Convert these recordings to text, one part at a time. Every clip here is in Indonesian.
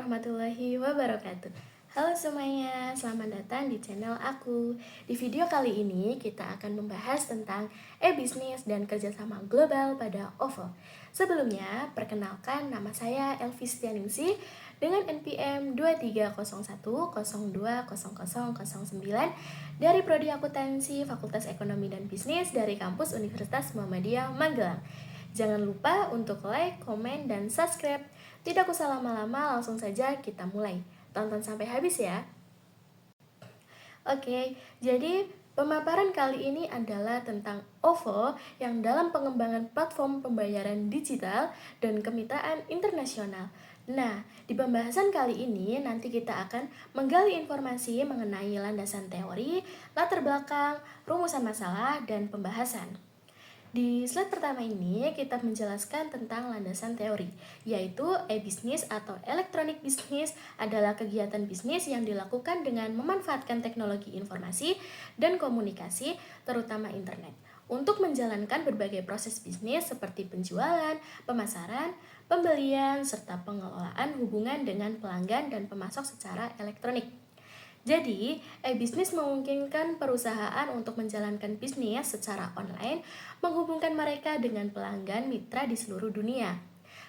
warahmatullahi wabarakatuh. Halo semuanya, selamat datang di channel aku. Di video kali ini kita akan membahas tentang e-bisnis dan kerjasama global pada OVO. Sebelumnya, perkenalkan nama saya Elvis Tianingsih dengan NPM 2301020009 dari Prodi Akuntansi Fakultas Ekonomi dan Bisnis dari kampus Universitas Muhammadiyah Magelang. Jangan lupa untuk like, komen, dan subscribe. Tidak usah lama-lama, langsung saja kita mulai. Tonton sampai habis ya. Oke, jadi pemaparan kali ini adalah tentang OVO yang dalam pengembangan platform pembayaran digital dan kemitraan internasional. Nah, di pembahasan kali ini nanti kita akan menggali informasi mengenai landasan teori, latar belakang, rumusan masalah, dan pembahasan. Di slide pertama ini, kita menjelaskan tentang landasan teori, yaitu e-bisnis atau electronic business adalah kegiatan bisnis yang dilakukan dengan memanfaatkan teknologi informasi dan komunikasi, terutama internet, untuk menjalankan berbagai proses bisnis seperti penjualan, pemasaran, pembelian, serta pengelolaan hubungan dengan pelanggan dan pemasok secara elektronik. Jadi, e-bisnis memungkinkan perusahaan untuk menjalankan bisnis secara online, menghubungkan mereka dengan pelanggan mitra di seluruh dunia.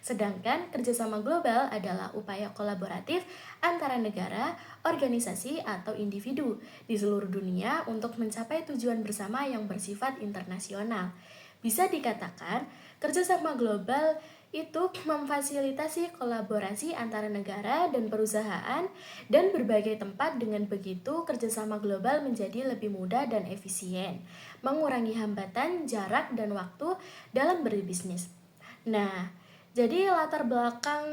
Sedangkan kerjasama global adalah upaya kolaboratif antara negara, organisasi, atau individu di seluruh dunia untuk mencapai tujuan bersama yang bersifat internasional. Bisa dikatakan, kerjasama global itu memfasilitasi kolaborasi antara negara dan perusahaan dan berbagai tempat. Dengan begitu, kerjasama global menjadi lebih mudah dan efisien, mengurangi hambatan, jarak, dan waktu dalam berbisnis. Nah, jadi latar belakang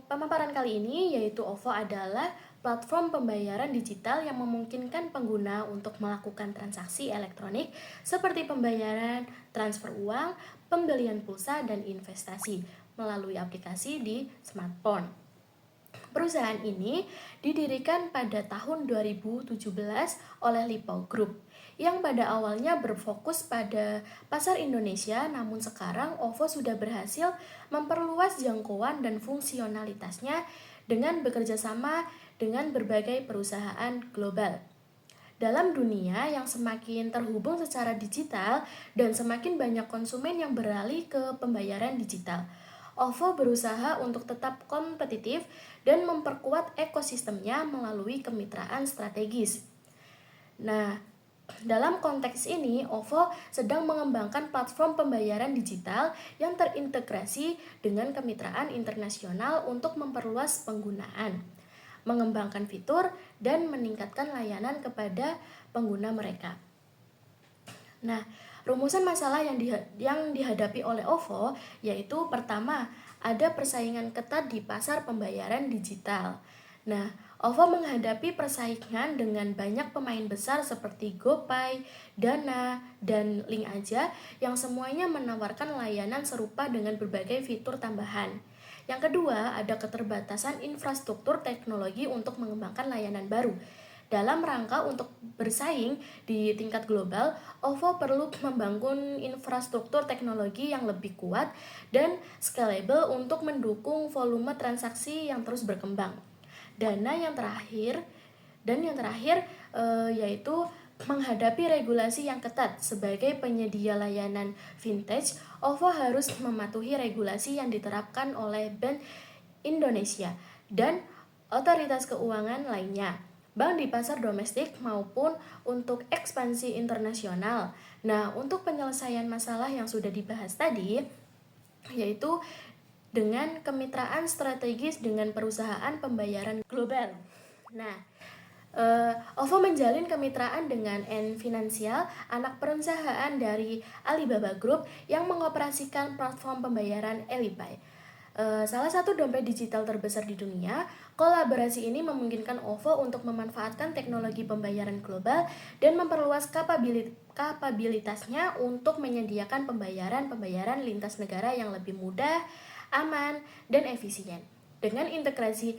pemaparan kali ini yaitu OVO adalah platform pembayaran digital yang memungkinkan pengguna untuk melakukan transaksi elektronik seperti pembayaran, transfer uang, pembelian pulsa, dan investasi melalui aplikasi di smartphone. Perusahaan ini didirikan pada tahun 2017 oleh Lippo Group yang pada awalnya berfokus pada pasar Indonesia, namun sekarang OVO sudah berhasil memperluas jangkauan dan fungsionalitasnya dengan bekerja sama dengan berbagai perusahaan global. Dalam dunia yang semakin terhubung secara digital dan semakin banyak konsumen yang beralih ke pembayaran digital, OVO berusaha untuk tetap kompetitif dan memperkuat ekosistemnya melalui kemitraan strategis. Nah, dalam konteks ini, OVO sedang mengembangkan platform pembayaran digital yang terintegrasi dengan kemitraan internasional untuk memperluas penggunaan, mengembangkan fitur, dan meningkatkan layanan kepada pengguna mereka. Nah, rumusan masalah yang dihadapi oleh OVO yaitu pertama, ada persaingan ketat di pasar pembayaran digital. Nah, OVO menghadapi persaingan dengan banyak pemain besar seperti GoPay, Dana, dan Link Aja yang semuanya menawarkan layanan serupa dengan berbagai fitur tambahan. Yang kedua, ada keterbatasan infrastruktur teknologi untuk mengembangkan layanan baru. Dalam rangka untuk bersaing di tingkat global, OVO perlu membangun infrastruktur teknologi yang lebih kuat dan scalable untuk mendukung volume transaksi yang terus berkembang. Yang terakhir yaitu menghadapi regulasi yang ketat. Sebagai penyedia layanan fintech, OVO harus mematuhi regulasi yang diterapkan oleh Bank Indonesia dan otoritas keuangan lainnya, bank di pasar domestik maupun untuk ekspansi internasional. Nah, untuk penyelesaian masalah yang sudah dibahas tadi, yaitu dengan kemitraan strategis dengan perusahaan pembayaran global. Nah, OVO menjalin kemitraan dengan Ant Financial, anak perusahaan dari Alibaba Group yang mengoperasikan platform pembayaran Alipay. Salah satu dompet digital terbesar di dunia. Kolaborasi ini memungkinkan OVO untuk memanfaatkan teknologi pembayaran global dan memperluas kapabilitasnya untuk menyediakan pembayaran lintas negara yang lebih mudah, aman, dan efisien. Dengan integrasi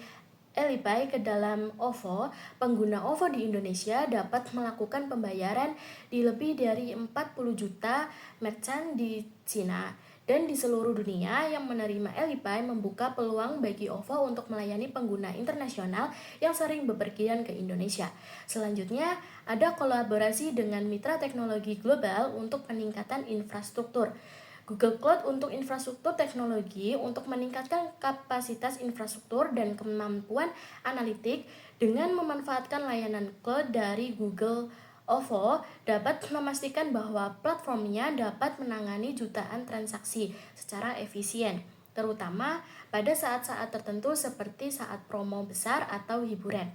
Alipay ke dalam OVO, pengguna OVO di Indonesia dapat melakukan pembayaran di lebih dari 40 juta merchant di Cina, Dan di seluruh dunia yang menerima Elipay membuka peluang bagi OVO untuk melayani pengguna internasional yang sering bepergian ke Indonesia. Selanjutnya, ada kolaborasi dengan mitra teknologi global untuk peningkatan infrastruktur. Google Cloud untuk infrastruktur teknologi untuk meningkatkan kapasitas infrastruktur dan kemampuan analitik dengan memanfaatkan layanan cloud dari Google. OVO dapat memastikan bahwa platformnya dapat menangani jutaan transaksi secara efisien, terutama pada saat-saat tertentu seperti saat promo besar atau hiburan.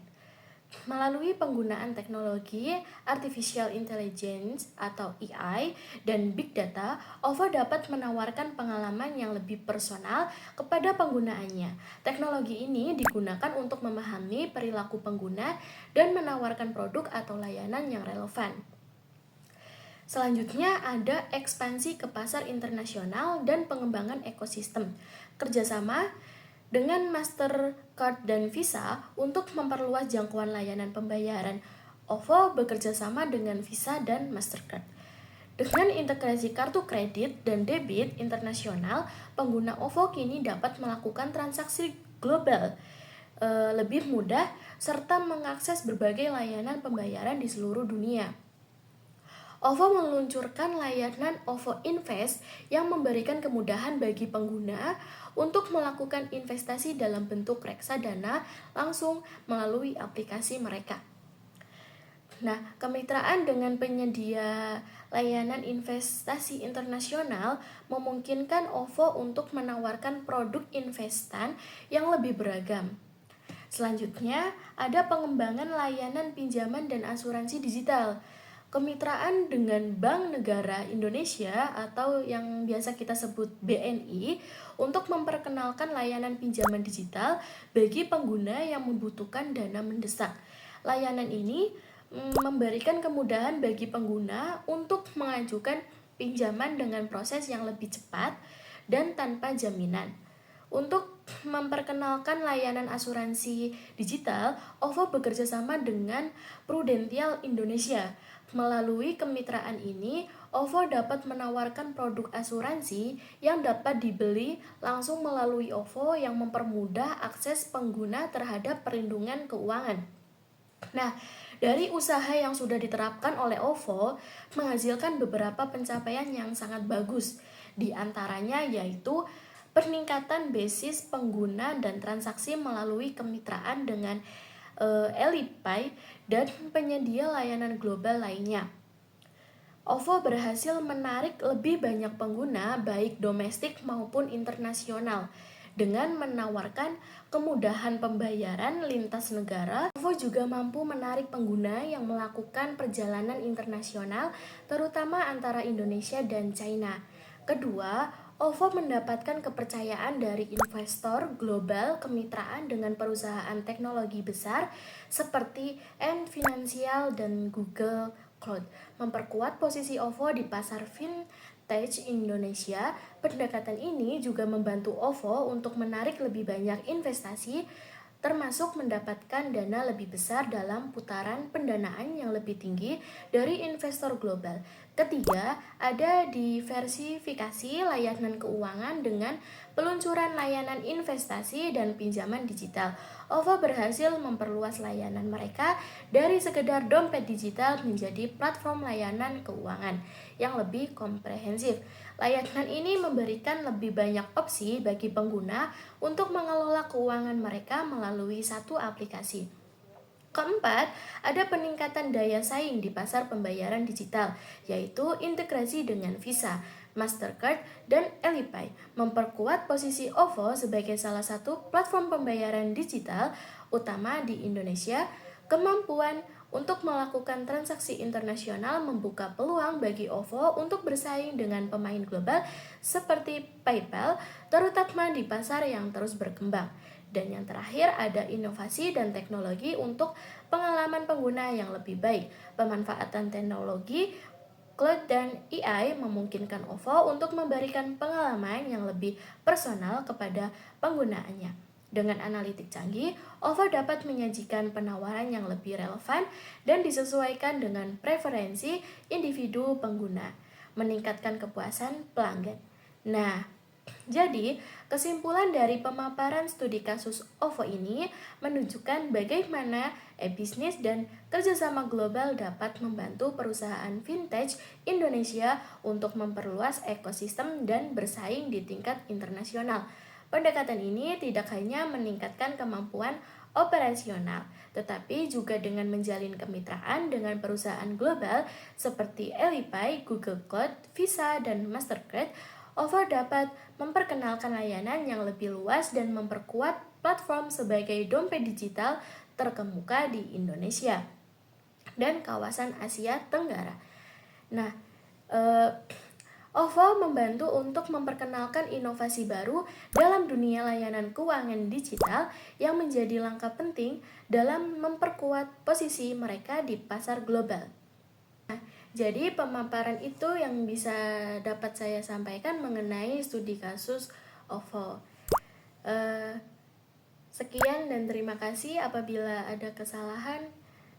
Melalui penggunaan teknologi artificial intelligence atau AI dan big data, OVO dapat menawarkan pengalaman yang lebih personal kepada penggunaannya. Teknologi ini digunakan untuk memahami perilaku pengguna dan menawarkan produk atau layanan yang relevan. Selanjutnya ada ekspansi ke pasar internasional dan pengembangan ekosistem. Kerjasama dengan Mastercard dan Visa untuk memperluas jangkauan layanan pembayaran. OVO bekerja sama dengan Visa dan Mastercard. Dengan integrasi kartu kredit dan debit internasional, pengguna OVO kini dapat melakukan transaksi global lebih mudah serta mengakses berbagai layanan pembayaran di seluruh dunia. OVO meluncurkan layanan OVO Invest yang memberikan kemudahan bagi pengguna untuk melakukan investasi dalam bentuk reksadana langsung melalui aplikasi mereka. Nah, kemitraan dengan penyedia layanan investasi internasional memungkinkan OVO untuk menawarkan produk investan yang lebih beragam. Selanjutnya, ada pengembangan layanan pinjaman dan asuransi digital. Kemitraan dengan Bank Negara Indonesia atau yang biasa kita sebut BNI untuk memperkenalkan layanan pinjaman digital bagi pengguna yang membutuhkan dana mendesak. Layanan ini memberikan kemudahan bagi pengguna untuk mengajukan pinjaman dengan proses yang lebih cepat dan tanpa jaminan. Untuk memperkenalkan layanan asuransi digital, OVO bekerja sama dengan Prudential Indonesia. Melalui kemitraan ini, OVO dapat menawarkan produk asuransi yang dapat dibeli langsung melalui OVO yang mempermudah akses pengguna terhadap perlindungan keuangan. Nah, dari usaha yang sudah diterapkan oleh OVO menghasilkan beberapa pencapaian yang sangat bagus. Di antaranya yaitu peningkatan basis pengguna dan transaksi melalui kemitraan dengan Elipay dan penyedia layanan global lainnya. OVO berhasil menarik lebih banyak pengguna baik domestik maupun internasional dengan menawarkan kemudahan pembayaran lintas negara. OVO juga mampu menarik pengguna yang melakukan perjalanan internasional terutama antara Indonesia dan China. Kedua, OVO mendapatkan kepercayaan dari investor global kemitraan dengan perusahaan teknologi besar seperti Ant Financial dan Google Cloud. Memperkuat posisi OVO di pasar fintech Indonesia, pendekatan ini juga membantu OVO untuk menarik lebih banyak investasi termasuk mendapatkan dana lebih besar dalam putaran pendanaan yang lebih tinggi dari investor global. Ketiga, ada diversifikasi layanan keuangan dengan peluncuran layanan investasi dan pinjaman digital. OVO berhasil memperluas layanan mereka dari sekedar dompet digital menjadi platform layanan keuangan yang lebih komprehensif. Layanan ini memberikan lebih banyak opsi bagi pengguna untuk mengelola keuangan mereka melalui satu aplikasi. Keempat, ada peningkatan daya saing di pasar pembayaran digital, yaitu integrasi dengan Visa, Mastercard, dan Elipay, memperkuat posisi OVO sebagai salah satu platform pembayaran digital utama di Indonesia. Kemampuan untuk melakukan transaksi internasional membuka peluang bagi OVO untuk bersaing dengan pemain global seperti PayPal, terutama di pasar yang terus berkembang. Dan yang terakhir ada inovasi dan teknologi untuk pengalaman pengguna yang lebih baik. Pemanfaatan teknologi cloud dan AI memungkinkan OVO untuk memberikan pengalaman yang lebih personal kepada penggunaannya. Dengan analitik canggih, OVO dapat menyajikan penawaran yang lebih relevan dan disesuaikan dengan preferensi individu pengguna, meningkatkan kepuasan pelanggan. Nah, jadi kesimpulan dari pemaparan studi kasus OVO ini menunjukkan bagaimana e-bisnis dan kerjasama global dapat membantu perusahaan vintage Indonesia untuk memperluas ekosistem dan bersaing di tingkat internasional. Pendekatan ini tidak hanya meningkatkan kemampuan operasional, tetapi juga dengan menjalin kemitraan dengan perusahaan global seperti Alipay, Google Cloud, Visa, dan Mastercard. OVO dapat memperkenalkan layanan yang lebih luas dan memperkuat platform sebagai dompet digital terkemuka di Indonesia dan kawasan Asia Tenggara. Nah, OVO membantu untuk memperkenalkan inovasi baru dalam dunia layanan keuangan digital yang menjadi langkah penting dalam memperkuat posisi mereka di pasar global. Jadi pemaparan itu yang bisa dapat saya sampaikan mengenai studi kasus OVO. Sekian dan terima kasih. Apabila ada kesalahan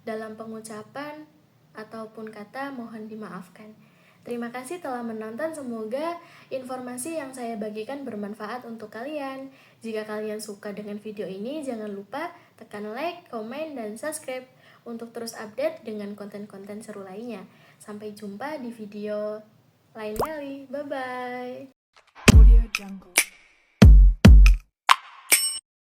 dalam pengucapan ataupun kata, mohon dimaafkan. Terima kasih telah menonton. Semoga informasi yang saya bagikan bermanfaat untuk kalian. Jika kalian suka dengan video ini, jangan lupa tekan like, komen, dan subscribe untuk terus update dengan konten-konten seru lainnya. Sampai jumpa di video lain kali. Bye-bye.